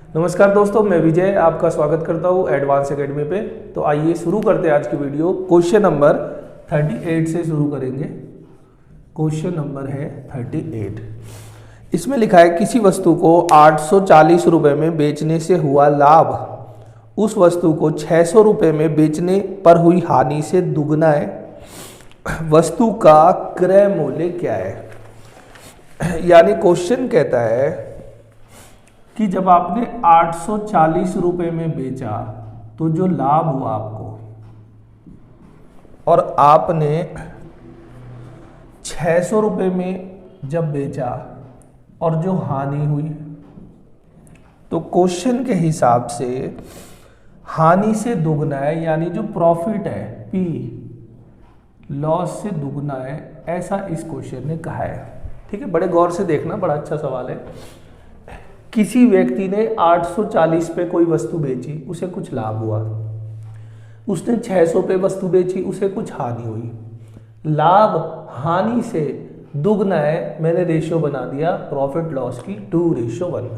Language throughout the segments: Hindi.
नमस्कार दोस्तों, मैं विजय आपका स्वागत करता हूँ एडवांस एकेडमी पे। तो आइए शुरू करते हैं आज की वीडियो। क्वेश्चन नंबर 38 से शुरू करेंगे। क्वेश्चन नंबर है 38। इसमें लिखा है किसी वस्तु को 840 रुपये में बेचने से हुआ लाभ उस वस्तु को 600 रुपये में बेचने पर हुई हानि से दुगना है। वस्तु का क्रय मूल्य क्या है। यानी क्वेश्चन कहता है कि जब आपने 840 रुपये में बेचा तो जो लाभ हुआ आपको, और आपने 600 रुपये में जब बेचा और जो हानि हुई, तो क्वेश्चन के हिसाब से हानि से दुगना है, यानी जो प्रॉफिट है P लॉस से दुगना है, ऐसा इस क्वेश्चन ने कहा है। ठीक है, बड़े गौर से देखना, बड़ा अच्छा सवाल है। किसी व्यक्ति ने 840 पे कोई वस्तु बेची, उसे कुछ लाभ हुआ। उसने 600 पे वस्तु बेची, उसे कुछ हानि हुई। लाभ हानि से दुगना है, मैंने रेशियो बना दिया प्रॉफिट लॉस की 2:1।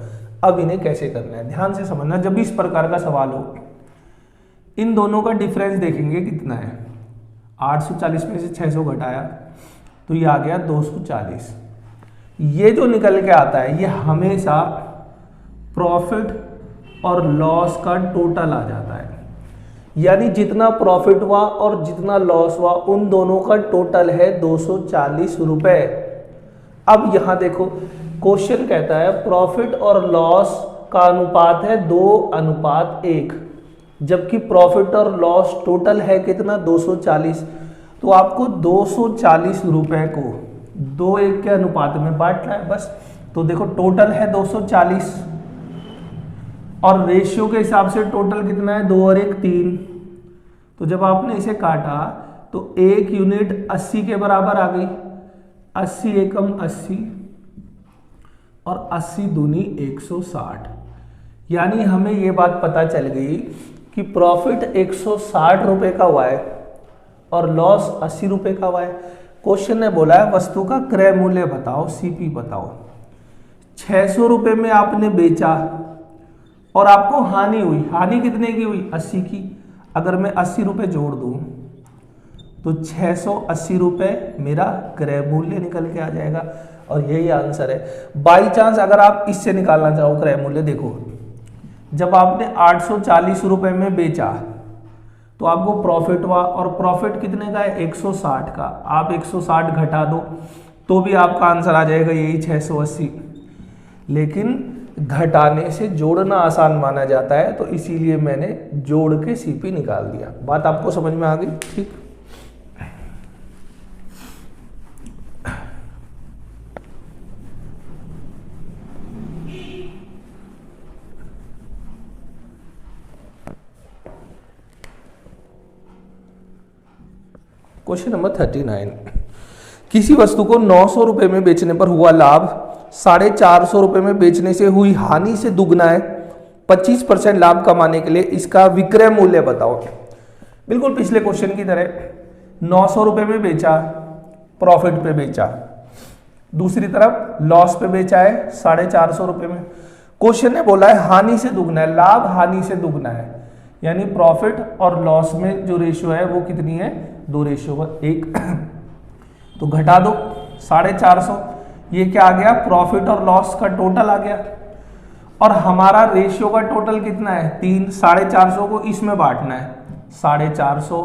अब इन्हें कैसे करना है ध्यान से समझना। जब भी इस प्रकार का सवाल हो, इन दोनों का डिफरेंस देखेंगे कितना है। 840 में से 600 घटाया तो ये आ गया 240। ये जो निकल के आता है ये हमेशा प्रॉफिट और लॉस का टोटल आ जाता है। यानी जितना प्रॉफिट हुआ और जितना लॉस हुआ उन दोनों का टोटल है 240 रुपए। अब यहां देखो, क्वेश्चन कहता है प्रॉफिट और लॉस का अनुपात है 2:1, जबकि प्रॉफिट और लॉस टोटल है कितना 240। तो आपको 240 रुपए को 2:1 के अनुपात में बांटना है बस। तो देखो टोटल है 240 और रेशियो के हिसाब से टोटल कितना है 2 और 1 3। तो जब आपने इसे काटा तो 1 यूनिट 80 के बराबर आ गई। 80 एकम 80 और 80 दूनी 160। यानी हमें ये बात पता चल गई कि प्रॉफिट 160 रुपए का हुआ है और लॉस 80 रुपए का हुआ है। क्वेश्चन ने बोला है वस्तु का क्रय मूल्य बताओ, सीपी बताओ। 600 रुपए में आपने बेचा और आपको हानि हुई। हानि कितने की हुई 80 की। अगर मैं 80 रुपए जोड़ दूं तो 680 रुपए मेरा क्रय मूल्य निकल के आ जाएगा और यही आंसर है। बाई चांस अगर आप इससे निकालना चाहो क्रय मूल्य, देखो जब आपने 840 रुपए में बेचा तो आपको प्रॉफिट हुआ और प्रॉफिट कितने का है 160 का। आप 160 घटा दो तो भी आपका आंसर आ जाएगा यही 680। लेकिन घटाने से जोड़ना आसान माना जाता है, तो इसीलिए मैंने जोड़ के सीपी निकाल दिया। बात आपको समझ में आ गई। ठीक, क्वेश्चन नंबर 39। किसी वस्तु को 900 रुपए में बेचने पर हुआ लाभ 450 रुपए में बेचने से हुई हानि से दुगना है। 25% लाभ कमाने के लिए इसका विक्रय मूल्य बताओ। बिल्कुल पिछले क्वेश्चन की तरह 900 रुपए में बेचा, प्रॉफिट पे बेचा, दूसरी तरफ लॉस पे बेचा है 450 रुपए में। क्वेश्चन ने बोला है हानि से दुगना है, लाभ हानि से दुगना है, यानी प्रॉफिट और लॉस में जो रेशियो है वो कितनी है 2:1। तो घटा दो 450, ये क्या आ गया प्रॉफिट और लॉस का टोटल आ गया। और हमारा रेशियो का टोटल कितना है 3। 450 को इसमें बांटना है 450,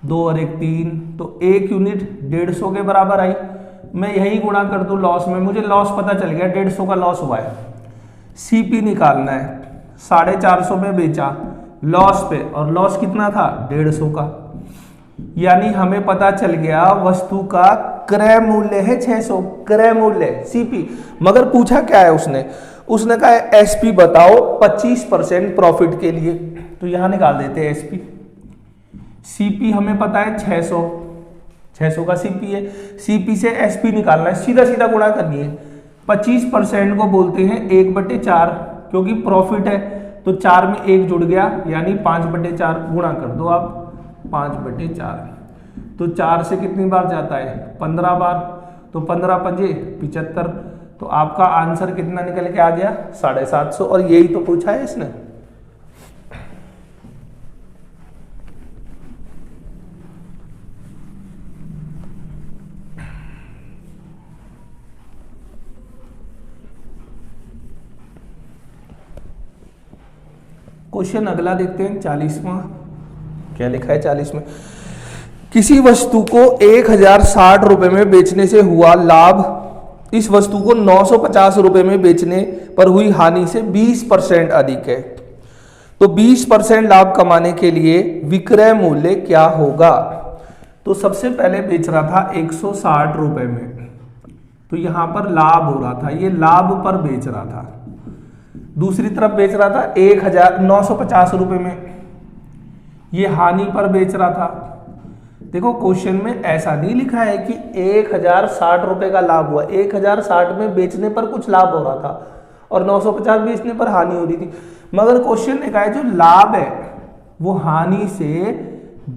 2 और 1 3, तो 1 यूनिट 150 के बराबर आई। मैं यही गुणा कर दूं लॉस में, मुझे लॉस पता चल गया 150 का लॉस हुआ है। सीपी निकालना है, 450 में बेचा लॉस पे और लॉस कितना था 150 का। यानी हमें पता चल गया वस्तु का क्रय मूल्य है 600, क्रय मूल्य सीपी। मगर पूछा क्या है उसने कहा है एसपी बताओ 25% प्रॉफिट के लिए। तो यहां निकाल देते हैं एसपी। सीपी हमें पता है 600 का सीपी है। सीपी से एसपी निकालना है, सीधा सीधा गुणा करनी है। 25% को बोलते हैं 1/4, क्योंकि प्रॉफिट है तो 4 में 1 जुड़ गया, यानी 5/4 गुणा कर दो आप 5/4। तो 4 से कितनी बार जाता है 15 बार, तो 15 पंजे 75। तो आपका आंसर कितना निकल के आ गया 750, और यही तो पूछा है इसने। क्वेश्चन अगला देखते हैं 40वां। क्या लिखा है 40 में? किसी वस्तु को 1060 रुपए में बेचने से हुआ लाभ इस वस्तु को 950 रुपए में बेचने पर हुई हानि से 20% अधिक है, तो 20% लाभ कमाने के लिए विक्रय मूल्य क्या होगा? तो सबसे पहले बेच रहा था 160 रुपए में, तो यहां पर लाभ हो रहा था, ये लाभ पर बेच रहा था। दूसरी तरफ बेच रहा था 1950 रुपए में, ये हानि पर बेच रहा था। देखो क्वेश्चन में ऐसा नहीं लिखा है कि 1060 रुपए का लाभ हुआ, 1060 में बेचने पर कुछ लाभ हो रहा था और 950 बेचने पर हानि हो रही थी, मगर क्वेश्चन ने कहा है जो लाभ है वो हानि से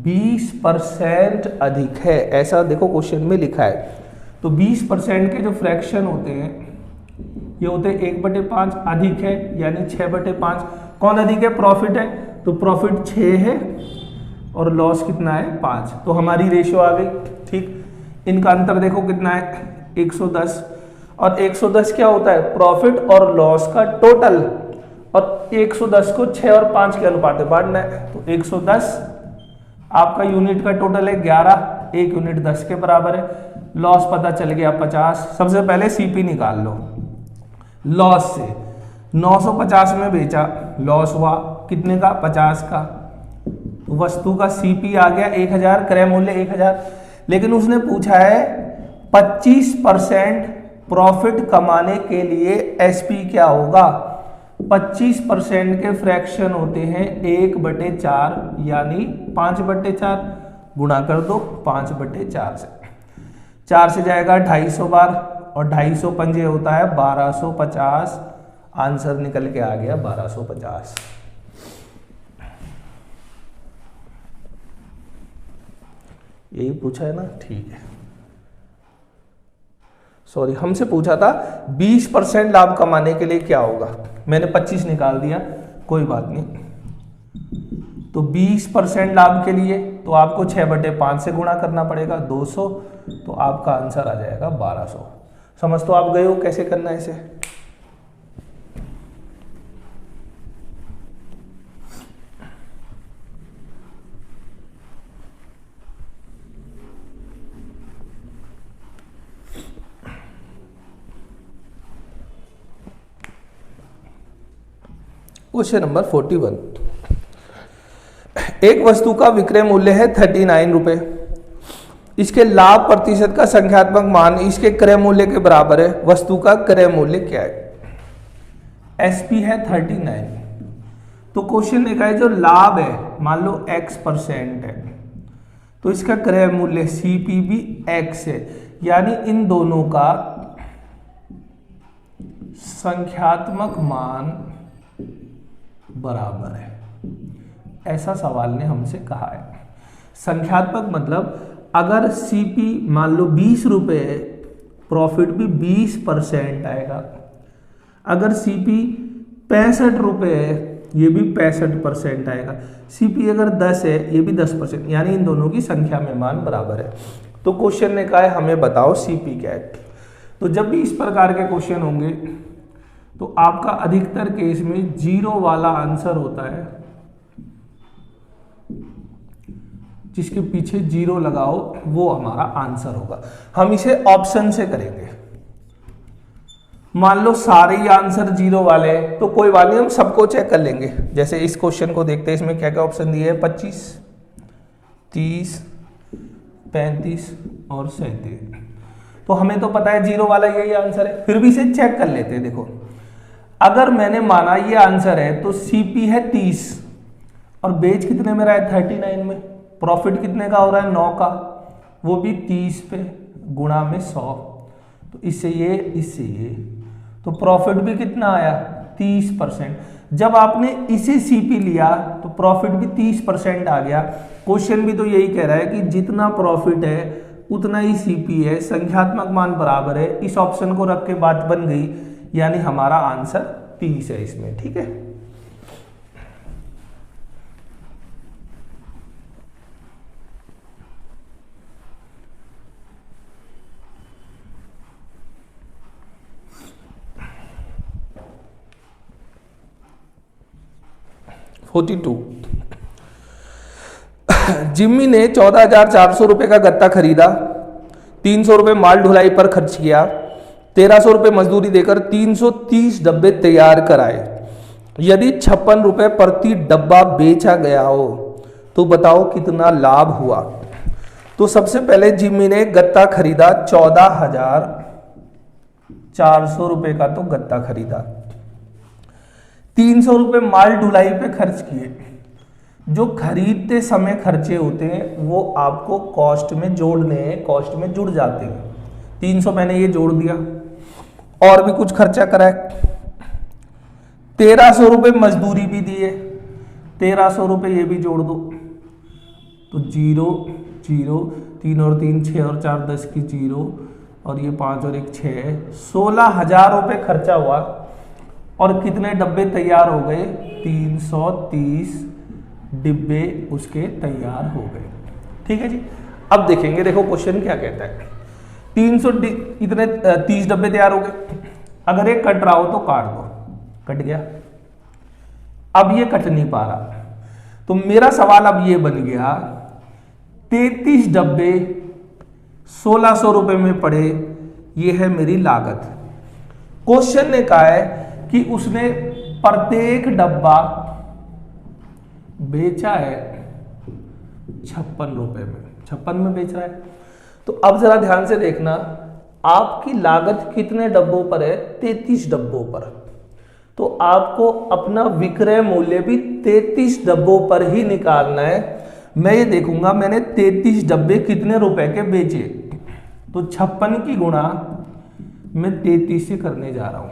20% अधिक है, ऐसा देखो क्वेश्चन में लिखा है। तो 20% के जो फ्रैक्शन होते हैं ये होते हैं 1/5 अधिक है, यानी 6/5। कौन अधिक है? प्रॉफिट है, तो प्रॉफिट 6 है और लॉस कितना है 5, तो हमारी रेशियो आ गई। ठीक, इनका अंतर देखो कितना है 110, और 110 क्या होता है? प्रॉफिट और लॉस का टोटल, और 110 को 6 और 5 के अनुपात में बांटना है, तो 110 आपका यूनिट का टोटल है 11, 1 यूनिट 10 के बराबर है। लॉस पता चल गया 50। सबसे पहले सीपी निकाल लो। लॉस से 950 में बेचा, लॉस हुआ कितने का? 50 का। वस्तु का सीपी आ गया 1000, क्रय मूल्य 1000, लेकिन उसने पूछा है 25% प्रॉफिट कमाने के लिए एसपी क्या होगा? 25% के फ्रैक्शन होते हैं 1/4, यानी 5/4, गुणा कर दो 5/4 से, 4 से जाएगा 250 बार, और 250 पंजे होता है 1250। आंसर निकल के आ गया 1250। यही पूछा है ना? ठीक है, सॉरी हमसे पूछा था 20% लाभ कमाने के लिए क्या होगा, मैंने 25 निकाल दिया, कोई बात नहीं। तो 20% लाभ के लिए तो आपको 6/5 से गुणा करना पड़ेगा 200, तो आपका आंसर आ जाएगा 1200। समझ तो आप गए हो कैसे करना है इसे? Question number 41। एक वस्तु का विक्रय मूल्य है 39 रुपए, इसके लाभ प्रतिशत का संख्यात्मक मान इसके क्रय मूल्य के बराबर है, वस्तु का क्रय मूल्य क्या है? एसपी है 39, तो क्वेश्चन ने कहा है जो लाभ है मान लो x% है, तो इसका क्रय मूल्य सीपी भी x है, यानी इन दोनों का संख्यात्मक मान बराबर है, ऐसा सवाल ने हमसे कहा है। संख्यात्मक मतलब अगर सीपी मान लो 20 रुपए है, प्रॉफिट भी 20% आएगा। अगर सीपी 65 रुपए है, ये भी 65% आएगा। सीपी अगर 10 है, ये भी 10%, यानी इन दोनों की संख्या में मान बराबर है। तो क्वेश्चन ने कहा है हमें बताओ सीपी क्या है। तो जब भी इस प्रकार के क्वेश्चन होंगे तो आपका अधिकतर केस में जीरो वाला आंसर होता है, जिसके पीछे जीरो लगाओ वो हमारा आंसर होगा। हम इसे ऑप्शन से करेंगे। मान लो सारे ही आंसर जीरो वाले हैं तो कोई बात नहीं, हम सबको चेक कर लेंगे। जैसे इस क्वेश्चन को देखते हैं, इसमें क्या क्या ऑप्शन दिए हैं? 25, 30, 35 और 37। तो हमें तो पता है जीरो वाला यही आंसर है, फिर भी इसे चेक कर लेते हैं। देखो अगर मैंने माना ये आंसर है तो सीपी है 30 और बेच कितने में रहा है? 39 में। प्रॉफिट कितने का हो रहा है? 9 का, वो भी 30 पे गुणा में 100, तो इससे ये तो प्रॉफिट भी कितना आया? 30%। जब आपने इसे सीपी लिया तो प्रॉफिट भी 30% आ गया। क्वेश्चन भी तो यही कह रहा है कि जितना प्रॉफिट है उतना ही सीपी है, संख्यात्मक मान बराबर है। इस ऑप्शन को रख के बात बन गई, यानी हमारा आंसर 30 है इसमें। ठीक है, जिम्मी ने 14,400 रुपए का गत्ता खरीदा, 300 रुपए माल ढुलाई पर खर्च किया, 1300 रुपए मजदूरी देकर 330 डब्बे तैयार कराए। यदि 56 रुपए प्रति डब्बा बेचा गया हो तो बताओ कितना लाभ हुआ। तो सबसे पहले जिम्मी ने गत्ता खरीदा 14,400 रुपए का, तो गत्ता खरीदा, 300 रुपए माल ढुलाई पे खर्च किए। जो खरीदते समय खर्चे होते हैं वो आपको कॉस्ट में जोड़ने हैं, कॉस्ट में जुड़ जाते हैं। 300 मैंने ये जोड़ दिया, और भी कुछ खर्चा करा है। 1300 रुपए मजदूरी भी दी है, 1300 रुपए ये भी जोड़ दो, तो 0 0, 3 और 3 6 और 4 10 की 0, और ये 5 और 1 6, 16,000 रुपए खर्चा हुआ। और कितने डब्बे तैयार हो गए? 330 डिब्बे उसके तैयार हो गए। ठीक है जी, अब देखेंगे, देखो क्वेश्चन क्या कहता है। 30 डब्बे तैयार हो गए। अगर ये कट रहा हो तो काट दो, कट गया। अब ये कट नहीं पा रहा, तो मेरा सवाल अब ये बन गया, 33 डब्बे 1600 रुपए में पड़े, ये है मेरी लागत। क्वेश्चन ने कहा है कि उसने प्रत्येक डब्बा बेचा है 56 रुपए में, 56 में बेच रहा है। तो अब जरा ध्यान से देखना, आपकी लागत कितने डब्बों पर है? 33 डब्बों पर। तो आपको अपना विक्रय मूल्य भी 33 डब्बों पर ही निकालना है। मैं ये देखूंगा मैंने 33 डब्बे कितने रुपए के बेचे, तो 56 की गुणा मैं 33 से करने जा रहा हूं।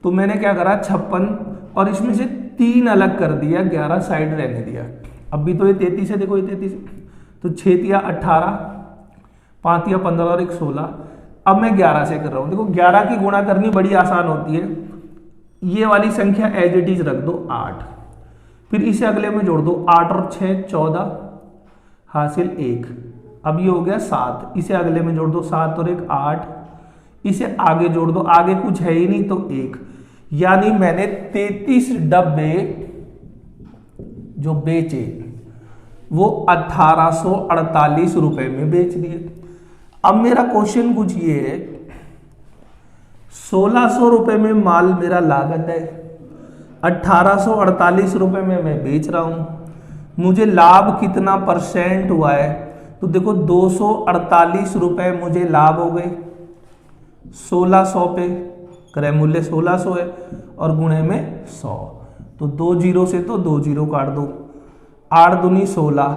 तो मैंने क्या करा, 56 और इसमें से 3 अलग कर दिया, 11 साइड रहने दिया। अब भी तो ये 33 है, देखो ये 33 है, तो 6 या 18, 5 या 15 और 1 16। अब मैं 11 से कर रहा हूं। देखो 11 की गुणा करनी बड़ी आसान होती है। ये वाली संख्या एज इट इज रख दो 8, फिर इसे अगले में जोड़ दो, 8 और 6 14, हासिल 1। अब ये हो गया 7, इसे अगले में जोड़ दो, 7 और 1 8, इसे आगे जोड़ दो, आगे कुछ है ही नहीं तो 1। यानी मैंने 33 डब्बे जो बेचे वो 1848 रुपए में बेच दिए। अब मेरा क्वेश्चन कुछ ये है, 1600 रुपए में माल मेरा लागत है, 1848 रुपए में मैं बेच रहा हूं, मुझे लाभ कितना % हुआ है? तो देखो 248 रुपए मुझे लाभ हो गए 1600 पे, क्रय मूल्य 1600 है और गुणे में 100, तो 2 जीरो से तो 2 जीरो काट दो, 8 दूनी 16,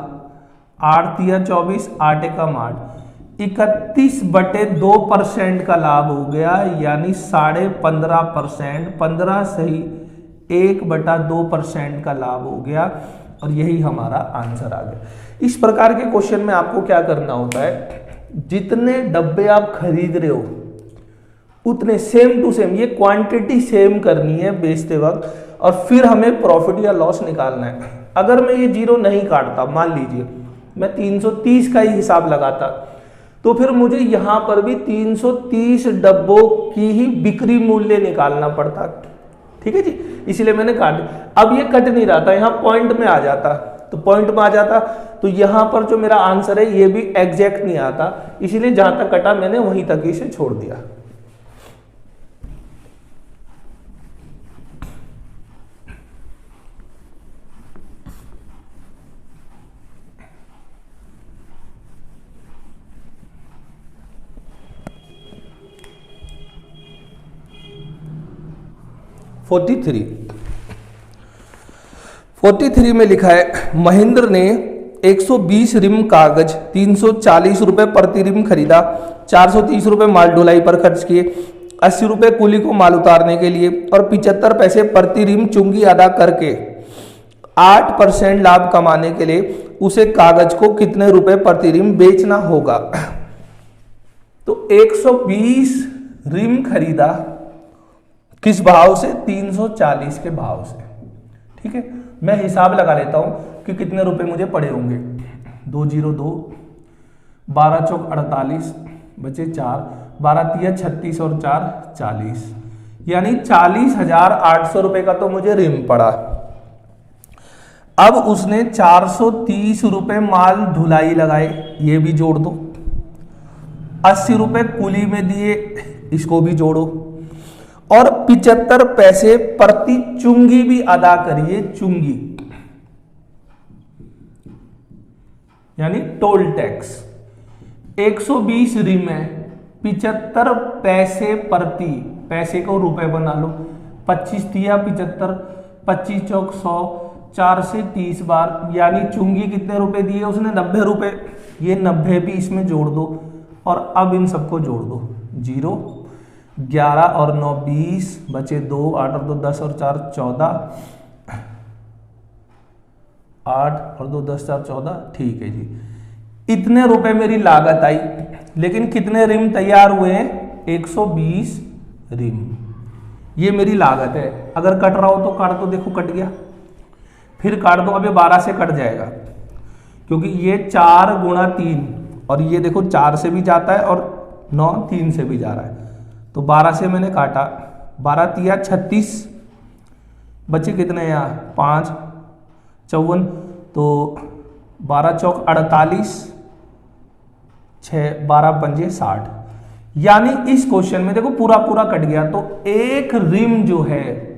8 तिया 24, 8 एकम 8, 31/2% का लाभ हो गया, यानी 15.5%, 15 सही 1/2% का लाभ हो गया, और यही हमारा आंसर आ गया। इस प्रकार के क्वेश्चन में आपको क्या करना होता है, जितने डब्बे आप खरीद रहे हो उतने सेम टू सेम, ये क्वांटिटी सेम करनी है बेचते वक्त, और फिर हमें प्रॉफिट या लॉस निकालना है। अगर मैं ये जीरो नहीं काटता, मान लीजिए मैं 330 का ही हिसाब लगाता, तो फिर मुझे यहां पर भी 330 डब्बों की ही बिक्री मूल्य निकालना पड़ता। ठीक है जी, इसलिए मैंने काट। अब ये कट नहीं रहा था, यहां पॉइंट में आ जाता, तो पॉइंट में आ जाता तो यहां पर जो मेरा आंसर है ये भी एग्जैक्ट नहीं आता, इसीलिए जहां तक कटा मैंने वहीं तक इसे छोड़ दिया। (43) 43 में लिखा है, महेंद्र ने 120 रिम कागज 340 रुपए प्रति रिम खरीदा, 430 रुपए माल ढुलाई पर खर्च किए, 80 रुपए कुली को माल उतारने के लिए और 75 पैसे प्रति रिम चुंगी अदा करके 8% लाभ कमाने के लिए उसे कागज को कितने रुपए प्रति रिम बेचना होगा? तो 120 रिम खरीदा किस भाव से? 340 के भाव से। ठीक है, मैं हिसाब लगा लेता हूं कि कितने रुपए मुझे पड़े होंगे। 202, 12 चौक 48, बचे 4, 12 तिया 36 और 4 40, यानी 40,800 रुपए का तो मुझे रिम पड़ा। अब उसने 430 रुपए माल ढुलाई लगाए, ये भी जोड़ दो। 80 रुपए कुली में दिए, इसको भी जोड़ो। और 75 पैसे प्रति चुंगी भी अदा करिए, चुंगी यानी टोल टैक्स। 120 रिम है, 75 पैसे प्रति, पैसे को रुपए बना लो। 25 तिया 75, 25 चौक 100, 4 से 30 बार, यानी चुंगी कितने रुपए दिए उसने? 90 रुपए। ये 90 भी इसमें जोड़ दो और अब इन सबको जोड़ दो। 0, 11 और 9 20, बचे 2, 8 और 2 10 और 4 14, 8 और 2 10 4 14। ठीक है जी, इतने रुपए मेरी लागत आई, लेकिन कितने रिम तैयार हुए हैं? 120 रिम। ये मेरी लागत है। अगर कट रहा हो तो काट दो, देखो कट गया। फिर काट दो, अब ये 12 से कट जाएगा क्योंकि ये 4 गुणा 3 और ये देखो 4 से भी जाता है और 9 3 से भी जा रहा है। तो 12 से मैंने काटा, 12 तिया 36, बचे कितने यहाँ? 5 54, तो 12 चौक 48, 6 12 पंजे 60। यानी इस क्वेश्चन में देखो पूरा पूरा कट गया, तो एक रिम जो है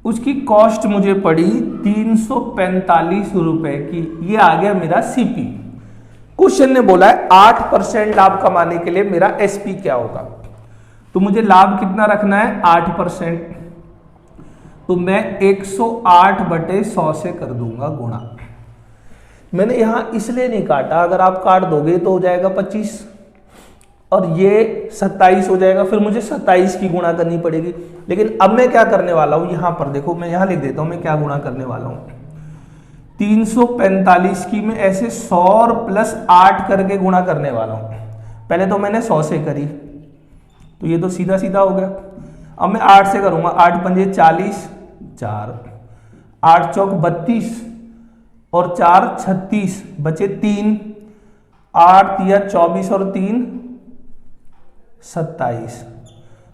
उसकी कॉस्ट मुझे पड़ी 345 रुपए की। ये आ गया मेरा सीपी। क्वेश्चन ने बोला है 8% लाभ कमाने के लिए मेरा एसपी क्या होगा? तो मुझे लाभ कितना रखना है? 8%। तो मैं 108/100 से कर दूंगा गुणा। मैंने यहां इसलिए नहीं काटा, अगर आप काट दोगे तो हो जाएगा 25 और ये 27 हो जाएगा, फिर मुझे 27 की गुणा करनी पड़ेगी। लेकिन अब मैं क्या करने वाला हूं, यहां पर देखो, मैं यहां लिख देता हूं मैं क्या गुणा करने वाला हूं। 345 की मैं ऐसे 100 और प्लस 8 करके गुणा करने वाला हूं। पहले तो मैंने 100 से करी, तो ये तो सीधा सीधा हो गया। अब मैं 8 से करूंगा, 8 पंजे 40, 4, 8 चौक 32 और 4 36, बचे 3, 8 तिया 24 और 3 27।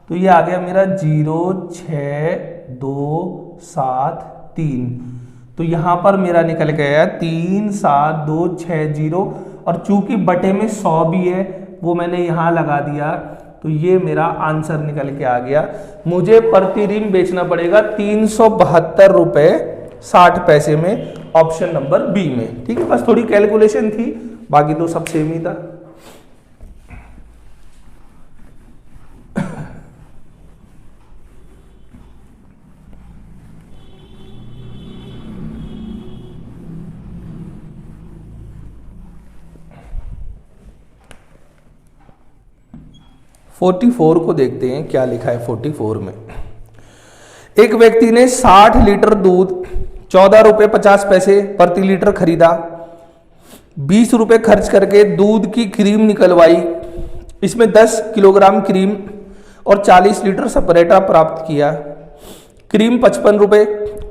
तो ये आ गया मेरा 0 6 2 7 3। तो यहां पर मेरा निकल गया 3 7 2 6 0, और चूंकि बटे में 100 भी है वो मैंने यहां लगा दिया, तो ये मेरा आंसर निकल के आ गया। मुझे प्रति रिम बेचना पड़ेगा 372 रुपए 60 पैसे में, ऑप्शन नंबर बी में। ठीक है, बस थोड़ी कैलकुलेशन थी, बाकी तो सब सेम ही था। फोर्टी 44 को देखते हैं क्या लिखा है 44 में। एक व्यक्ति ने 60 लीटर दूध 14 रुपए 50 पैसे प्रति लीटर खरीदा, 20 रुपए खर्च करके दूध की क्रीम निकलवाई, इसमें 10 किलोग्राम क्रीम और 40 लीटर सपरेटा प्राप्त किया। क्रीम 55 रुपए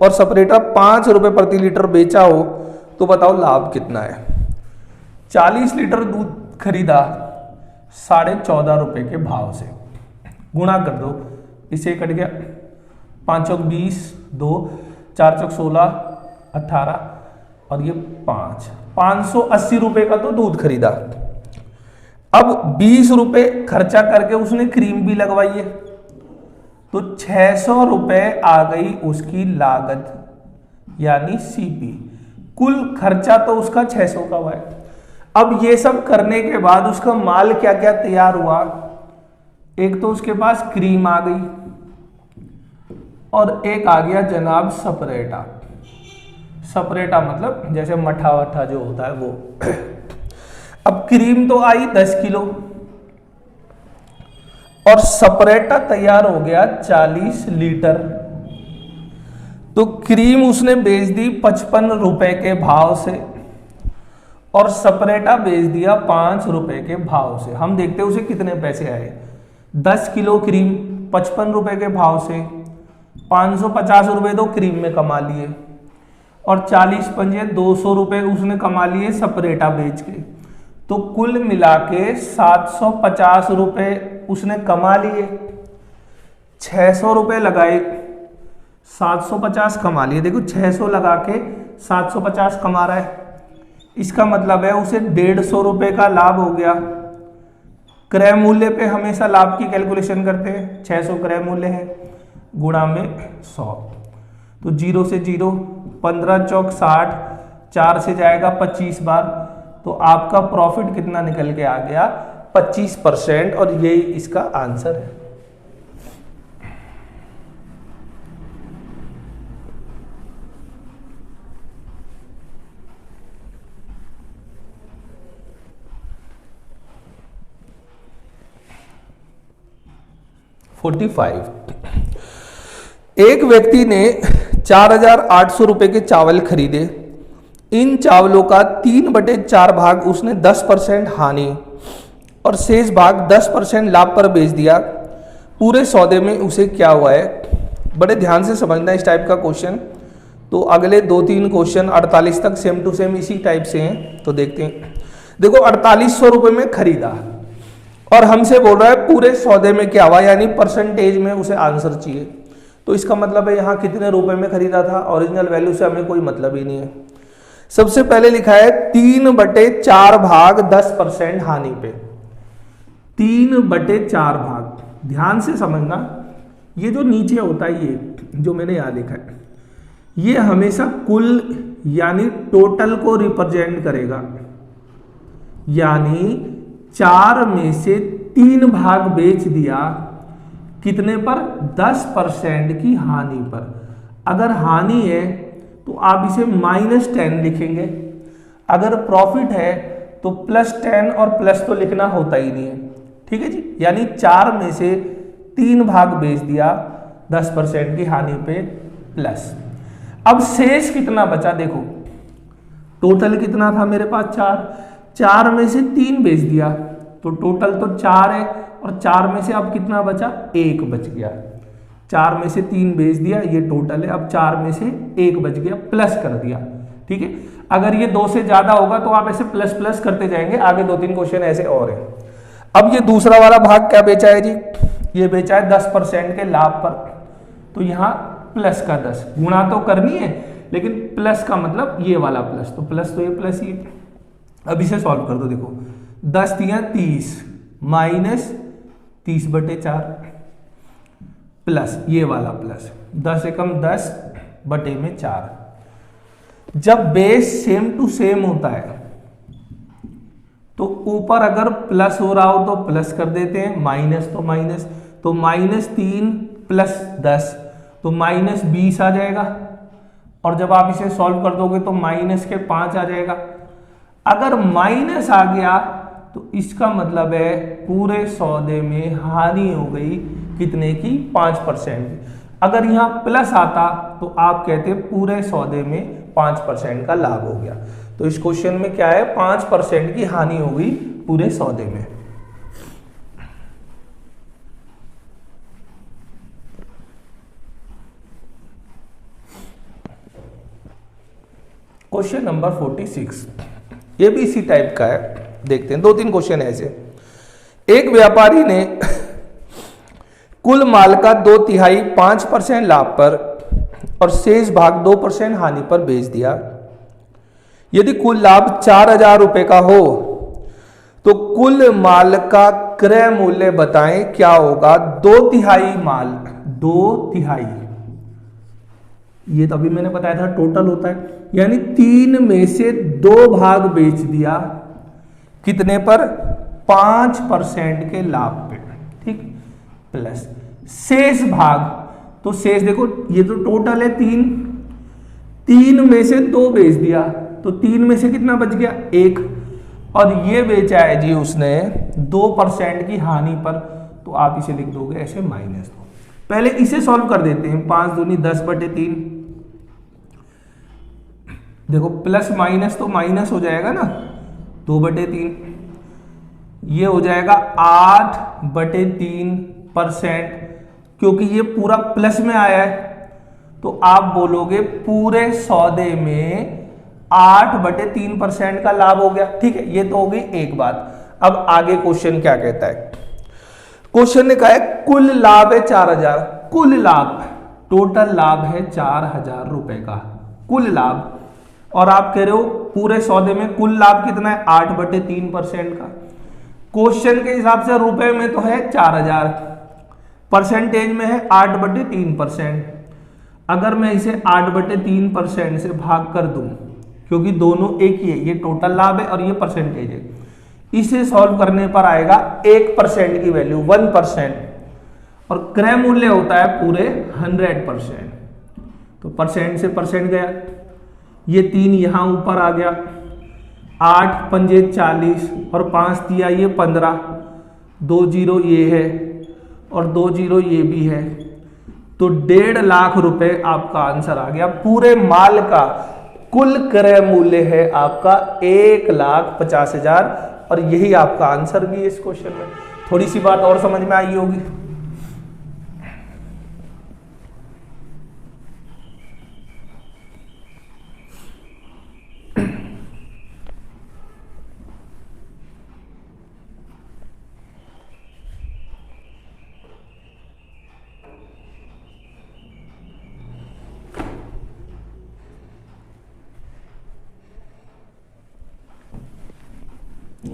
और सपरेटा 5 रुपए प्रति लीटर बेचा हो तो बताओ लाभ कितना है? 40 लीटर दूध खरीदा 14.5 रुपए के भाव से, गुणा कर दो, इसे कट गया, 5 चौक 20, 2 4 चौक 16 18 और ये 5, 580 रुपए का तो दूध खरीदा। अब 20 रुपए खर्चा करके उसने क्रीम भी लगवाई है, तो 600 रुपए आ गई उसकी लागत, यानी सीपी। कुल खर्चा तो उसका 600 का हुआ है। अब ये सब करने के बाद उसका माल क्या क्या तैयार हुआ? एक तो उसके पास क्रीम आ गई और एक आ गया जनाब सपरेटा। सपरेटा मतलब जैसे मठा वठा जो होता है वो। अब क्रीम तो आई 10 किलो और सपरेटा तैयार हो गया 40 लीटर। तो क्रीम उसने बेच दी 55 रुपए के भाव से और सपरेटा बेच दिया 5 रुपए के भाव से। हम देखते हैं उसे कितने पैसे आए। 10 किलो क्रीम 55 रुपए के भाव से 550 रुपए तो क्रीम में कमा लिए और 40 पंजे 200 रुपए उसने कमा लिए सपरेटा बेच के। तो कुल मिला के 750 रुपए उसने कमा लिए। 600 रुपए लगाए 750 कमा लिए। देखो 600 लगा के 750 कमा रहा है, इसका मतलब है उसे 150 रुपए का लाभ हो गया। क्रय मूल्य पे हमेशा लाभ की कैलकुलेशन करते हैं। 600 क्रय मूल्य है, गुणा में 100, तो 0 से 0, 15 चौक 60, 4 से जाएगा 25 बार, तो आपका प्रॉफिट कितना निकल के आ गया 25%, और यही इसका आंसर है। एक व्यक्ति ने 4,800 रुपए के चावल खरीदे। इन चावलों का 3/4 भाग उसने 10% हानि और शेष भाग 10% लाभ पर बेच दिया। पूरे सौदे में उसे क्या हुआ है? बड़े ध्यान से समझना इस टाइप का क्वेश्चन। तो अगले 2-3 क्वेश्चन 48 तक सेम टू सेम इसी टाइप से हैं, तो देखते हैं। देखो 4800 रुपए में खरीदा और हमसे बोल रहा है पूरे सौदे में क्या हुआ, यानी परसेंटेज में उसे आंसर चाहिए। तो इसका मतलब है यहाँ कितने रुपए में खरीदा था, ओरिजिनल वैल्यू से हमें कोई मतलब ही नहीं है। सबसे पहले लिखा है 3/4 भाग 10% हानि पे। 3/4 भाग, ध्यान से समझना, ये जो नीचे होता है ये जो मैंने यहाँ लिखा है, ये हमेशा कुल यानी टोटल को रिप्रेजेंट करेगा। यानी 4 में से 3 भाग बेच दिया, कितने पर? 10% की हानि पर। अगर हानि है तो आप इसे -10 लिखेंगे, अगर प्रॉफिट है तो +10, और प्लस तो लिखना होता ही नहीं है, ठीक है जी। यानी 4 में से 3 भाग बेच दिया 10% की हानि पे प्लस। अब शेष कितना बचा? देखो टोटल कितना था मेरे पास 4 में से 3 बेच दिया तो टोटल तो 4 है, और 4 में से अब कितना बचा? 1 बच गया। 4 में से 3 बेच दिया, ये टोटल है। अब 4 में से 1 बच गया, प्लस कर दिया, ठीक है। अगर ये 2 से ज्यादा होगा तो आप ऐसे प्लस प्लस करते जाएंगे। आगे 2-3 क्वेश्चन ऐसे और है। अब ये दूसरा वाला भाग क्या बेचा है जी? ये बेचा है 10% के लाभ पर, तो यहाँ प्लस का 10, गुणा तो करनी है लेकिन प्लस का मतलब ये वाला प्लस, तो प्लस तो ये प्लस ही। अब इसे सॉल्व कर दो। देखो 10 × 30 -30/4 प्लस ये वाला प्लस 10 एकम 10/4। जब बेस सेम टू सेम होता है तो ऊपर अगर प्लस हो रहा हो तो प्लस कर देते हैं, माइनस तो माइनस, तो -3 + 10 तो -20 आ जाएगा। और जब आप इसे सॉल्व कर दोगे तो -5 आ जाएगा। अगर माइनस आ गया तो इसका मतलब है पूरे सौदे में हानि हो गई, कितने की? 5%। अगर यहाँ प्लस आता तो आप कहते पूरे सौदे में 5% का लाभ हो गया। तो इस क्वेश्चन में क्या है? 5% की हानि हो गई पूरे सौदे में। क्वेश्चन नंबर 46, ये भी इसी टाइप का है। देखते हैं 2-3 क्वेश्चन ऐसे। एक व्यापारी ने कुल माल का 2/3 5% लाभ पर और शेष भाग 2% हानि पर बेच दिया। यदि कुल लाभ 4,000 रुपए का हो तो कुल माल का क्रय मूल्य बताएं क्या होगा? 2/3 माल, 2/3, ये तो अभी मैंने बताया था टोटल होता है, यानी 3 में से 2 भाग बेच दिया, कितने पर? 5% के लाभ पे, ठीक, प्लस शेष भाग। तो शेष देखो ये तो टोटल है 3 में से 2 बेच दिया तो 3 में से कितना बच गया? 1, और ये बेचा है जी उसने 2% की हानि पर, तो आप इसे लिख दोगे ऐसे -2। पहले इसे सॉल्व कर देते हैं। 5 दूनी 10/3, देखो प्लस माइनस तो माइनस हो जाएगा ना, 2/3, ये हो जाएगा 8/3%, क्योंकि ये पूरा प्लस में आया है तो आप बोलोगे पूरे सौदे में 8/3% का लाभ हो गया। ठीक है, ये तो हो गई एक बात। अब आगे क्वेश्चन क्या कहता है, क्वेश्चन ने कहा है कुल लाभ है 4000, कुल लाभ, टोटल लाभ है 4000 रुपए का कुल लाभ, और आप कह रहे हो पूरे सौदे में कुल लाभ कितना है, 8/3% का। क्वेश्चन के हिसाब से रुपए में तो है 4000, परसेंटेज में है 8/3%। अगर मैं इसे 8/3% से भाग कर दूं, क्योंकि दोनों एक ही है, ये टोटल लाभ है और ये परसेंटेज है, इसे सॉल्व करने पर आएगा 1% की वैल्यू 1%, और क्रय मूल्य होता है पूरे 100%, तो परसेंट से परसेंट गया, ये 3 यहां ऊपर आ गया, 8 पंजे 40 और 5 दिया ये 15, 2 जीरो ये है और 2 जीरो ये भी है, तो 1.5 लाख रुपए आपका आंसर आ गया। पूरे माल का कुल क्रय मूल्य है आपका 1,50,000, और यही आपका आंसर भी है इस क्वेश्चन में। थोड़ी सी बात और समझ में आई होगी।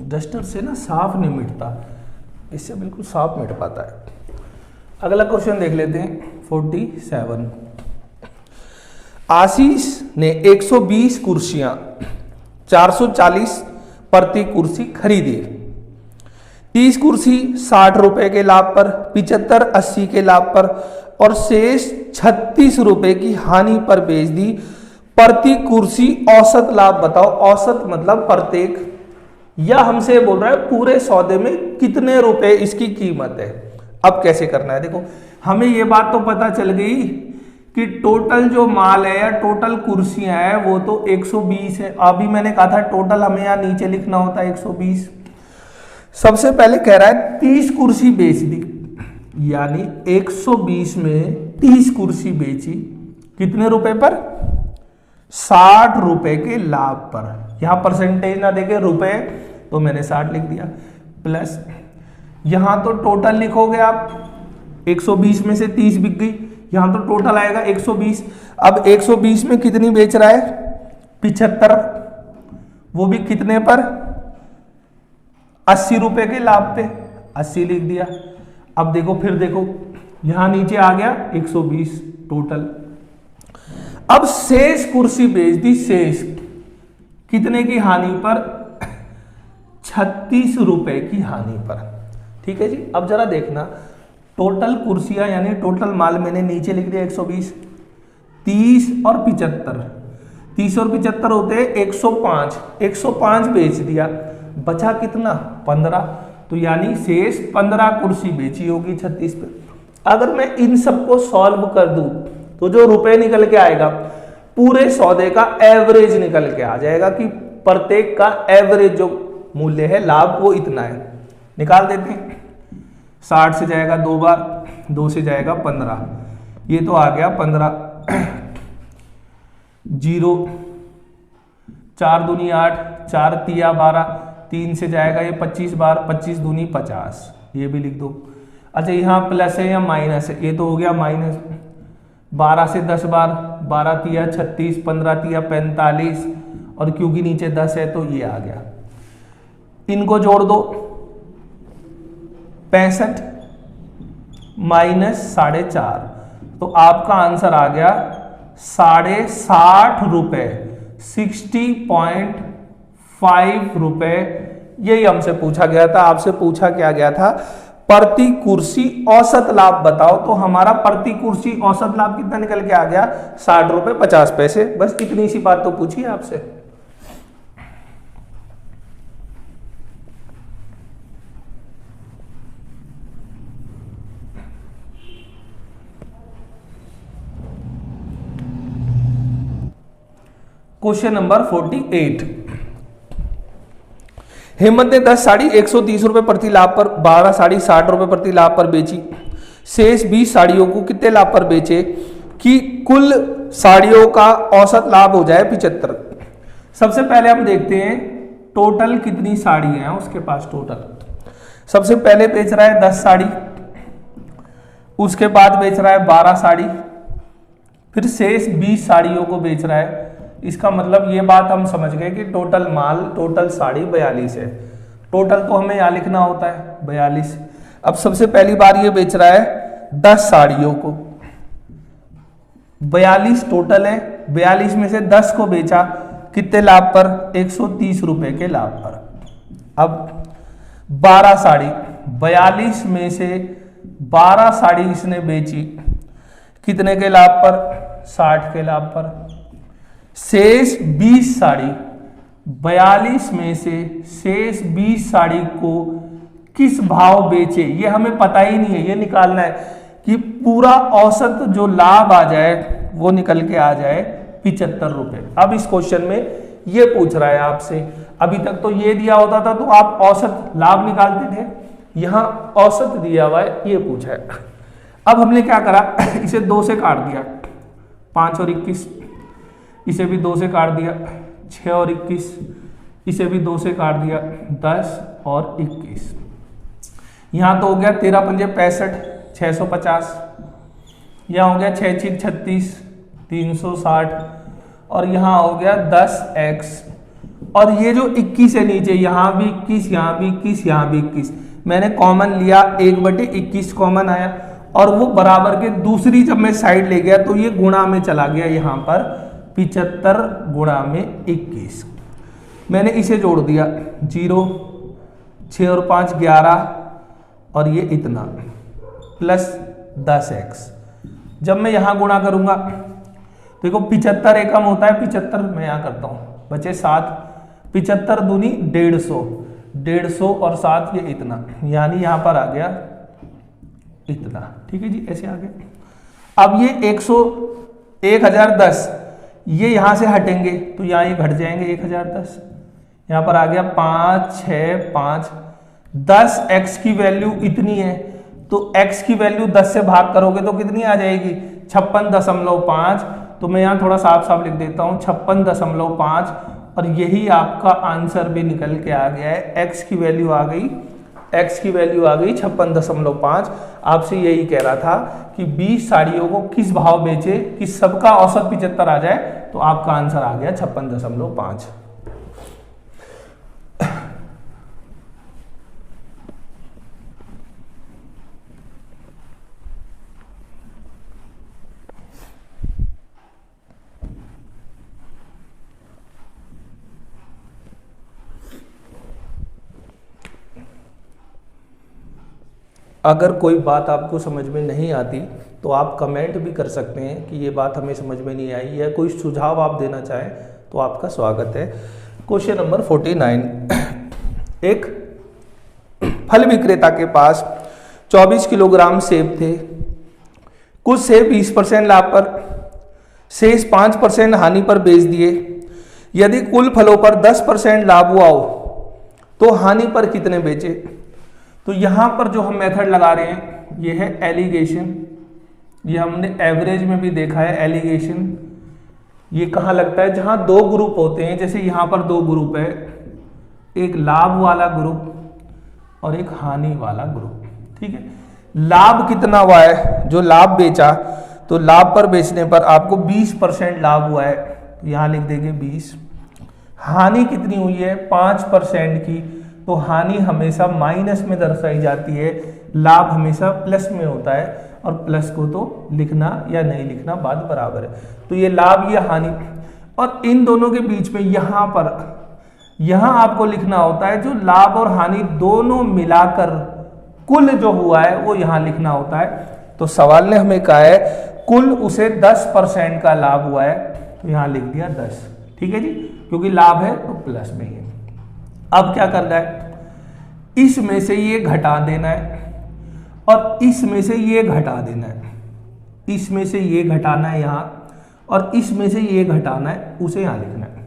डस्टर से ना साफ नहीं मिटता, इससे बिल्कुल साफ मिट पाता है। अगला क्वेश्चन देख लेते हैं 47। आशीष ने 120 कुर्सियां 440 प्रति कुर्सी खरीदी, 30 कुर्सी 60 रुपए के लाभ पर, 75 80 के लाभ पर और शेष 36 रुपए की हानि पर बेच दी। प्रति कुर्सी औसत लाभ बताओ। औसत मतलब प्रत्येक, या हमसे बोल रहा है पूरे सौदे में कितने रुपए इसकी कीमत है। अब कैसे करना है, देखो हमें ये बात तो पता चल गई कि टोटल जो माल है या टोटल कुर्सियां हैं वो तो 120 है। अभी मैंने कहा था टोटल हमें यहां नीचे लिखना होता है 120। सबसे पहले कह रहा है 30 कुर्सी बेच दी, यानी 120 में 30 कुर्सी बेची, कितने रुपए पर, 60 रुपए के लाभ पर। यहां परसेंटेज ना देके रुपए, तो मैंने 60 लिख दिया, प्लस यहां तो टोटल लिखोगे आप, 120 में से 30 बिक गई, यहां तो टोटल आएगा 120। अब 120 में कितनी बेच रहा है, 75, वो भी कितने पर, 80 रुपए के लाभ पे, 80 लिख दिया। अब देखो फिर देखो यहां नीचे आ गया 120 टोटल। अब शेष कुर्सी बेच दी, शेष कितने की हानि पर, 36 रुपए की हानि पर। ठीक है जी। अब जरा देखना टोटल कुर्सियां यानी टोटल माल मैंने नीचे लिख दिया 120, 30 और 75, 30 और 75 होते हैं 105, 105 बेच दिया, बचा कितना, 15, तो यानी शेष 15 कुर्सी बेची होगी 36 पे। अगर मैं इन सबको सॉल्व कर दूं तो जो रुपए निकल के आएगा पूरे सौदे का एवरेज निकल के आ जाएगा कि प्रत्येक का एवरेज जो मूल्य है लाभ वो इतना है। निकाल देते हैं, 60 से जाएगा 2 बार, 2 से जाएगा 15, ये तो आ गया 15, 0, 4 दूनी 8, 4 तिया 12, 3 से जाएगा ये 25 बार, 25 दूनी 50, ये भी लिख दो। अच्छा यहाँ प्लस है या माइनस है, ये तो हो गया माइनस, 12 से 10 बार, 12 तिया 36, 15 तिया 45, और क्योंकि नीचे 10 है तो ये आ गया। इनको जोड़ दो, 65 माइनस 4.5, तो आपका आंसर आ गया 60 रुपए, 60.5 रुपए। यही हमसे पूछा गया था। आपसे पूछा क्या गया था, प्रति कुर्सी औसत लाभ बताओ, तो हमारा प्रति कुर्सी औसत लाभ कितना निकल के आ गया, 60 रुपए 50 पैसे। बस इतनी सी बात तो पूछी आपसे। Question number 48। हेमंत ने 10 साड़ी 130 रुपए प्रति लाभ पर, 12 साड़ी 60 रुपए प्रति लाभ पर बेची। शेष 20 साड़ियों को कितने लाभ पर बेचे कि कुल साड़ियों का औसत लाभ हो जाए 75। सबसे पहले हम देखते हैं टोटल कितनी साड़ी हैं उसके पास। टोटल सबसे पहले बेच रहा है 10 साड़ी, उसके बाद बेच रहा है 12 साड़ी, फिर शेष 20 साड़ियों को बेच रहा है। इसका मतलब ये बात हम समझ गए कि टोटल माल, टोटल साड़ी 42 है। टोटल तो हमें यहाँ लिखना होता है 42। अब सबसे पहली बार ये बेच रहा है 10 साड़ियों को, 42 टोटल है, 42 में से 10 को बेचा कितने लाभ पर, 130 रुपए के लाभ पर। अब 12 साड़ी, 42 में से 12 साड़ी इसने बेची कितने के लाभ पर, 60 के लाभ पर। शेष 20 साड़ी, 42 में से शेष 20 साड़ी को किस भाव बेचे, ये हमें पता ही नहीं है। ये निकालना है कि पूरा औसत जो लाभ आ जाए वो निकल के आ जाए 75 रुपए। अब इस क्वेश्चन में ये पूछ रहा है आपसे, अभी तक तो ये दिया होता था तो आप औसत लाभ निकालते थे, यहां औसत दिया हुआ है, ये पूछा है। अब हमने क्या करा, इसे 2 से काट दिया, 5 और 21, इसे भी 2 से काट दिया, 6 और 21, इसे भी 2 से काट दिया, 10 और 21। यहां तो हो गया 13 पंजे 65, 650। यहाँ हो गया 6 6 36, 360, और यहाँ हो गया 10x। और ये जो 21 है नीचे, यहाँ भी 21, यहाँ भी 21, यहाँ भी 21, मैंने कॉमन लिया, 1/21 कॉमन आया, और वो बराबर के दूसरी जब मैं साइड ले गया तो ये गुणा में चला गया, यहाँ पर 75 गुणा में 21। मैंने इसे जोड़ दिया, 0, 6 और 5 11, और ये इतना प्लस 10x। जब मैं यहां गुणा करूंगा देखो 75 एकम होता है 75, मैं यहां करता हूं, बचे 7, 75 दूनी 150, 150 और 7 ये इतना, यानी यहां पर आ गया इतना। ठीक है जी, ऐसे आ गया। अब ये 1010 ये यहां से हटेंगे तो यहां ये घट जाएंगे 1010, यहां पर आ गया 5 6 5, 10x की वैल्यू इतनी है तो x की वैल्यू 10 से भाग करोगे तो कितनी आ जाएगी, 56.5। तो मैं यहाँ थोड़ा साफ साफ लिख देता हूँ 56.5, और यही आपका आंसर भी निकल के आ गया है। x की वैल्यू आ गई, x की वैल्यू आ गई 56.5। आपसे यही कह रहा था कि 20 साड़ियों को किस भाव बेचे कि सबका औसत 75 आ जाए, तो आपका आंसर आ गया 56.5। अगर कोई बात आपको समझ में नहीं आती तो आप कमेंट भी कर सकते हैं कि ये बात हमें समझ में नहीं आई, या कोई सुझाव आप देना चाहें तो आपका स्वागत है। Question number 49। एक फल विक्रेता के पास 24 किलोग्राम सेब थे। कुछ सेब 20% लाभ पर, शेष 5% हानि पर बेच दिए। यदि कुल फलों पर 10% लाभ हुआ हो तो हानि पर कितने बेचे। तो यहां पर जो हम मेथड लगा रहे हैं ये है एलिगेशन। ये हमने एवरेज में भी देखा है एलिगेशन। ये कहाँ लगता है, जहां 2 ग्रुप होते हैं, जैसे यहां पर 2 ग्रुप है, एक लाभ वाला ग्रुप और एक हानि वाला ग्रुप। ठीक है, लाभ कितना हुआ है, जो लाभ बेचा, तो लाभ पर बेचने पर आपको 20% लाभ हुआ है, तो यहां लिख देंगे 20। हानि कितनी हुई है 5% की, तो हानि हमेशा माइनस में दर्शाई जाती है, लाभ हमेशा प्लस में होता है, और प्लस को तो लिखना या नहीं लिखना बात बराबर है। तो ये लाभ ये हानि, और इन दोनों के बीच में यहां पर यहां आपको लिखना होता है जो लाभ और हानि दोनों मिलाकर कुल जो हुआ है वो यहां लिखना होता है। तो सवाल ने हमें कहा है कुल उसे 10% का लाभ हुआ है, तो यहां लिख दिया 10। ठीक है जी, क्योंकि लाभ है तो प्लस में ही है। अब क्या करना है, इसमें से ये घटा देना है और इसमें से ये घटा देना है, इसमें से ये घटाना है यहां, और इसमें से ये घटाना है, उसे यहां लिखना है।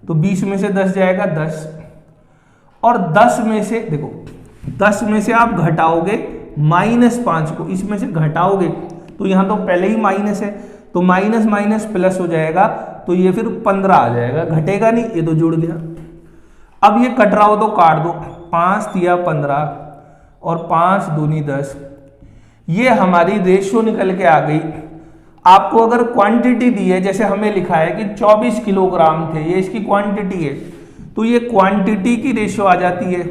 तो 20 में से 10 जाएगा 10, और 10 में से देखो 10 में से आप घटाओगे -5 को, इसमें से घटाओगे तो यहां तो पहले ही माइनस है, तो माइनस माइनस प्लस हो जाएगा, तो ये फिर 15 आ जाएगा, घटेगा नहीं, ये तो जुड़ गया। अब ये कट रहा हो तो काट दो, 5 तिया 15 और 5 दूनी 10, ये हमारी रेशियो निकल के आ गई। आपको अगर क्वांटिटी दी है, जैसे हमें लिखा है कि 24 किलोग्राम थे, ये इसकी क्वांटिटी है, तो ये क्वांटिटी की रेशियो आ जाती है।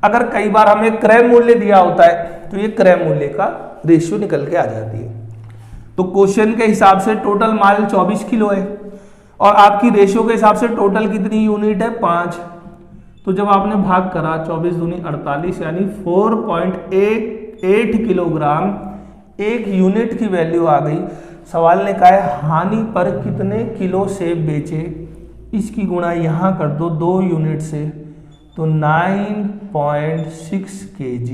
अगर कई बार हमें क्रय मूल्य दिया होता है तो ये क्रय मूल्य का रेशियो निकल के आ जाती है। तो क्वेश्चन के हिसाब से टोटल माल 24 किलो है और आपकी रेशियो के हिसाब से टोटल कितनी यूनिट है 5। तो जब आपने भाग करा 24 दूनी 48 यानी 4.8 किलोग्राम एक यूनिट की वैल्यू आ गई। सवाल ने कहा है हानि पर कितने किलो सेब बेचे, इसकी गुणा यहां कर दो 2 यूनिट से, तो 9.6 kg।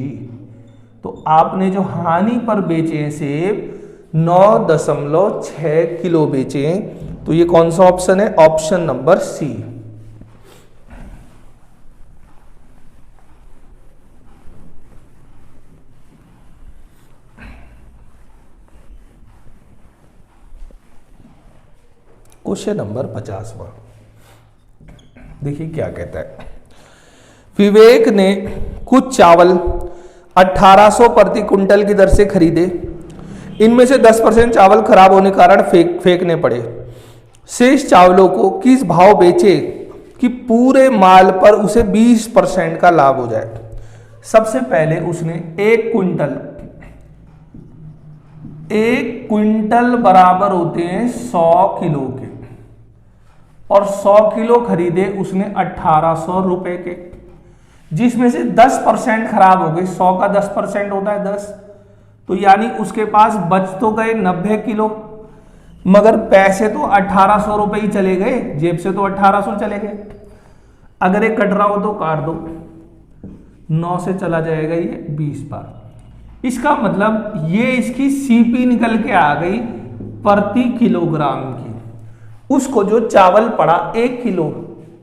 तो आपने जो हानि पर बेचे हैं सेब 9.6 किलो बेचे हैं। तो ये कौन सा ऑप्शन है? Option number C. Question number 50वां देखिए क्या कहता है। विवेक ने कुछ चावल 1800 प्रति कुंटल की दर से खरीदे, इनमें से 10% चावल खराब होने के कारण फेंकने पड़े। शेष चावलों को किस भाव बेचे कि पूरे माल पर उसे 20% का लाभ हो जाए। सबसे पहले उसने एक क्विंटल बराबर होते हैं 100 किलो के, और 100 किलो खरीदे उसने 1800 रुपए के, जिसमें से 10% खराब हो गए। 100 का 10% होता है 10, तो यानी उसके पास बच तो गए 90 किलो, मगर पैसे तो 1800 रुपए ही चले गए, जेब से तो 1800 चले गए। अगर ये कट रहा हो तो काट दो, 9 से चला जाएगा ये 20 बार। इसका मतलब ये इसकी सीपी निकल के आ गई प्रति किलोग्राम की। उसको जो चावल पड़ा 1 किलो,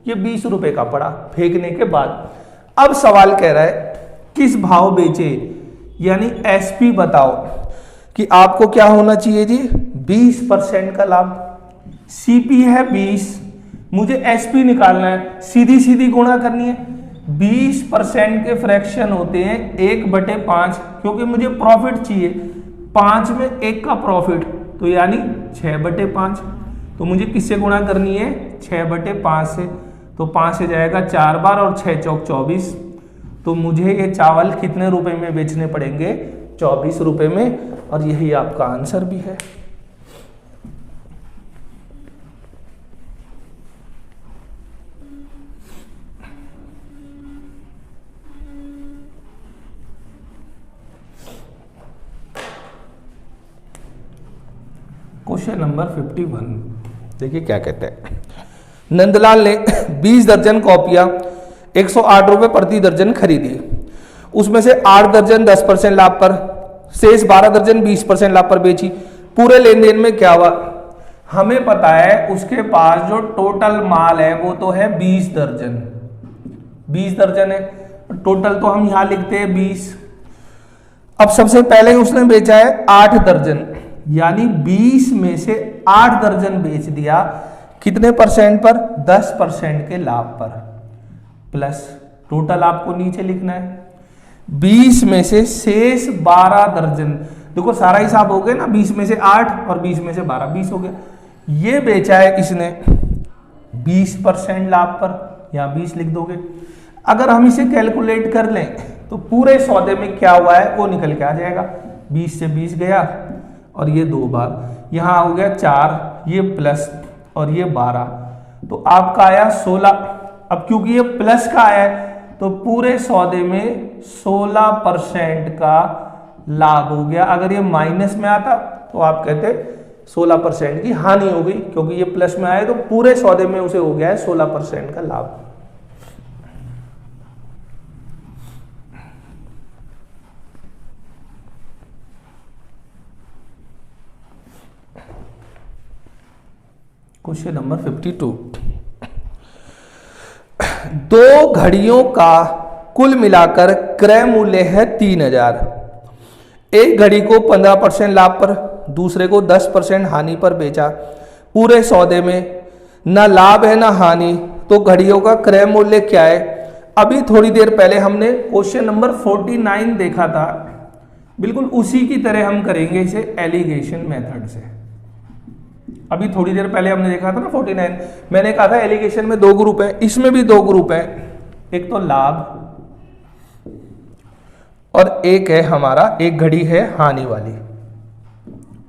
ये 20 रुपए का पड़ा फेंकने के बाद। अब सवाल कह रहा है किस भाव बेचे, यानी एसपी बताओ कि आपको क्या होना चाहिए जी 20% का लाभ। सीपी है 20, मुझे एसपी निकालना है, सीधी सीधी गुणा करनी है। 20% के फ्रैक्शन होते हैं 1/5, क्योंकि मुझे प्रॉफिट चाहिए, 5 में 1 का प्रॉफिट, तो यानी 6/5। तो मुझे किससे गुणा करनी है 6/5 से, तो 5 से जाएगा 4 बार और 6 चौक 24। तो मुझे ये चावल कितने रुपए में बेचने पड़ेंगे 24 रुपए में, और यही आपका आंसर भी है। क्वेश्चन नंबर 51 देखिए क्या कहते हैं। नंदलाल ने 20 दर्जन कॉपियां 108 रुपए प्रति दर्जन खरीदी, उसमें से 8 दर्जन 10% लाभ पर, शेष 12 दर्जन 20% लाभ पर बेची। पूरे लेन देन में क्या हुआ? हमें पता है उसके पास जो टोटल माल है वो तो है 20 दर्जन, 20 दर्जन है, टोटल तो हम यहां लिखते हैं 20। अब सबसे पहले उसने बेचा है 8 दर्जन, यानी 20 में से 8 दर्जन बेच दिया, कितने परसेंट पर? 10% के लाभ पर, प्लस टोटल आपको नीचे लिखना है 20 में से शेष 12 दर्जन। देखो सारा हिसाब हो गया ना, 20 में से 8 और 20 में से 12, 20 हो गया। ये बेचा है इसने 20% लाभ पर, या 20 लिख दोगे। अगर हम इसे कैलकुलेट कर लें तो पूरे सौदे में क्या हुआ है वो निकल के आ जाएगा। 20 से 20 गया और ये 2 बार, यहां हो गया 4, ये प्लस और ये 12, तो आपका आया 16। अब क्योंकि ये प्लस का आया है तो पूरे सौदे में 16% का लाभ हो गया। अगर ये माइनस में आता तो आप कहते 16% की हानि हो गई, क्योंकि ये प्लस में आया तो पूरे सौदे में उसे हो गया है 16% का लाभ। Question number 52। दो घड़ियों का कुल मिलाकर क्रय मूल्य है 3000। एक घड़ी को 15% लाभ पर, दूसरे को 10% हानि पर बेचा। पूरे सौदे में ना लाभ है ना हानि, तो घड़ियों का क्रय मूल्य क्या है? अभी थोड़ी देर पहले हमने क्वेश्चन नंबर 49 देखा था, बिल्कुल उसी की तरह हम करेंगे इसे एलिगेशन मेथड से। अभी थोड़ी देर पहले हमने देखा था ना 49, मैंने कहा था एलिगेशन में 2 ग्रुप है, इसमें भी 2 ग्रुप है, एक तो लाभ और एक है हमारा, एक घड़ी है हानि वाली।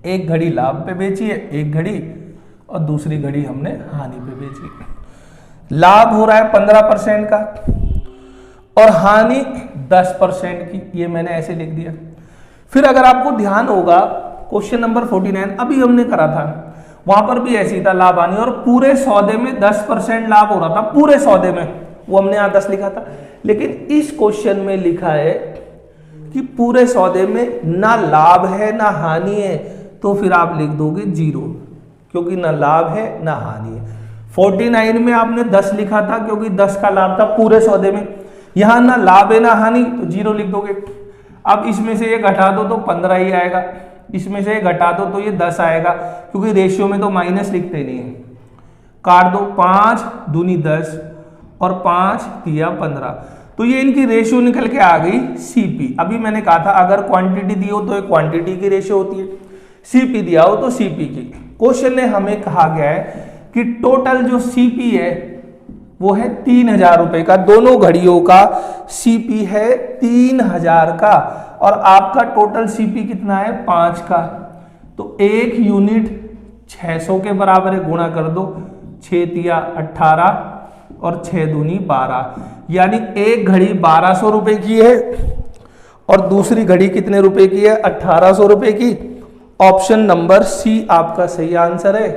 एक घड़ी लाभ पे बेची है, एक घड़ी, और दूसरी घड़ी हमने हानि पे बेची। लाभ हो रहा है 15% का और हानि 10% की, ये मैंने ऐसे लिख दिया। फिर अगर आपको ध्यान होगा क्वेश्चन नंबर 49 अभी हमने करा था, वहां पर भी ऐसी था लाभ हानि, और पूरे सौदे में 10% लाभ हो रहा था, पूरे सौदे में, वो हमने यहाँ 10 लिखा था। लेकिन इस क्वेश्चन में लिखा है कि पूरे सौदे में ना लाभ है ना हानि है, तो फिर आप लिख दोगे 0, क्योंकि ना लाभ है ना हानि है। 49 में आपने 10 लिखा था क्योंकि 10 का लाभ था पूरे सौदे में, यहां ना लाभ है ना हानि, तो 0 लिख दोगे। अब इसमें से ये घटा दो तो 15 ही आएगा, इसमें से घटा दो तो ये 10 आएगा, क्योंकि रेशियो में तो माइनस लिखते नहीं है। काट दो, 5 दूनी 10 और 5 तिया 15, तो ये इनकी रेशियो निकल के आ गई सीपी। अभी मैंने कहा था अगर क्वांटिटी दी हो तो ये क्वांटिटी की रेशियो होती है, सीपी दिया हो तो सीपी की। क्वेश्चन ने हमें कहा गया है कि टोटल जो सीपी है वो है 3000 रुपए का, दोनों घड़ियों का सीपी है 3000 का, और आपका टोटल सीपी कितना है 5 का, तो एक यूनिट 600 के बराबर है, गुणा कर दो, 6 तिया 18 और 6 दूनी 12, यानी एक घड़ी 1200 रुपए की है और दूसरी घड़ी कितने रुपए की है? 1800 रुपए की। ऑप्शन नंबर सी आपका सही आंसर है।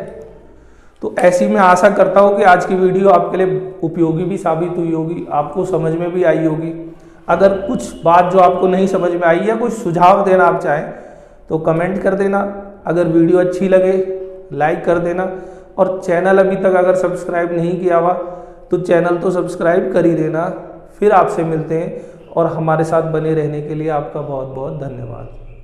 तो ऐसी मैं आशा करता हूं कि आज की वीडियो आपके लिए उपयोगी भी साबित हुई होगी, आपको समझ में भी आई होगी। अगर कुछ बात जो आपको नहीं समझ में आई या कुछ सुझाव देना आप चाहें तो कमेंट कर देना। अगर वीडियो अच्छी लगे लाइक कर देना, और चैनल अभी तक अगर सब्सक्राइब नहीं किया हुआ तो चैनल तो सब्सक्राइब कर ही देना। फिर आपसे मिलते हैं, और हमारे साथ बने रहने के लिए आपका बहुत बहुत धन्यवाद।